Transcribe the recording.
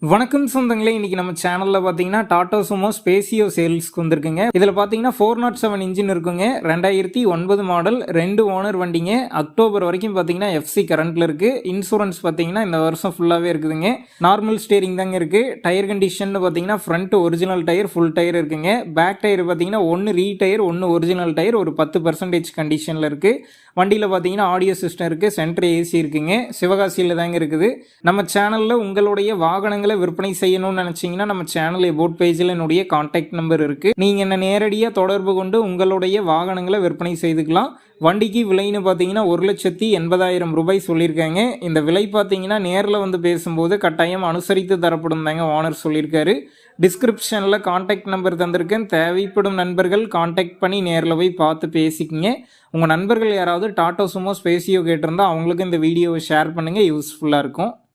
வணக்கம் சொந்தங்களே, இன்னைக்கு நம்ம சேனல்ல பாத்தீங்கன்னா டாடா சுமோ ஸ்பேசியோ சேல்ஸ்க்கு வந்திருக்குங்க. இதுல பாத்தீங்கன்னா 407 இன்ஜின் இருக்குங்க. 2009 மாடல், 2 ஓனர் வண்டிங்க. அக்டோபர் வரைக்கும் பாத்தீங்கன்னா எஃப்சி கரண்ட்ல இருக்கு. இன்சூரன்ஸ் பாத்தீங்கன்னா இந்த வருஷம் ஃபுல்லாவே இருக்குதுங்க. நார்மல் ஸ்டீரிங் தாங்க இருக்கு. டயர் கண்டிஷன் பாத்தீங்கன்னா front original tyre, full tyre இருக்குங்க. பேக் டயர் பாத்தீங்கன்னா ஒன்னு ரீ டயர், ஒன்னு ஒரிஜினல் டயர், ஒரு 10% கண்டிஷன்ல இருக்கு. வண்டியில பாத்தீங்கன்னா ஆடியோ சிஸ்டம் இருக்கு, சென்ட்ரு ஏசி இருக்குங்க. சிவகாசியில தாங்க இருக்குது. நம்ம சேனல்ல உங்களுடைய வாகனங்கள் விற்பனை செய்யணும்னு நினைச்சீங்கன்னா நம்ம சேனல் எபோட் பேஜில் என்னுடைய கான்டாக்ட் நம்பர் இருக்கு. நீங்க என்ன நேரடியாக தொடர்பு கொண்டு உங்களுடைய வாகனங்களை விற்பனை செய்துக்கலாம். வண்டிக்கு விலைன்னு பார்த்தீங்கன்னா 1,80,000 ரூபாய் சொல்லியிருக்காங்க. இந்த விலை பார்த்தீங்கன்னா நேரில் வந்து பேசும்போது கட்டாயம் அனுசரித்து தரப்படும் தாங்க ஓனர் சொல்லியிருக்காரு. டிஸ்கிரிப்ஷனில் கான்டாக்ட் நம்பர் தந்திருக்கேன். தேவைப்படும் நண்பர்கள் கான்டாக்ட் பண்ணி நேரில் போய் பார்த்து பேசிக்கிங்க. உங்கள் நண்பர்கள் யாராவது டாடா சுமோ ஸ்பேசியோ கேட்டிருந்தா அவங்களுக்கு இந்த வீடியோவை ஷேர் பண்ணுங்கள், யூஸ்ஃபுல்லாக இருக்கும்.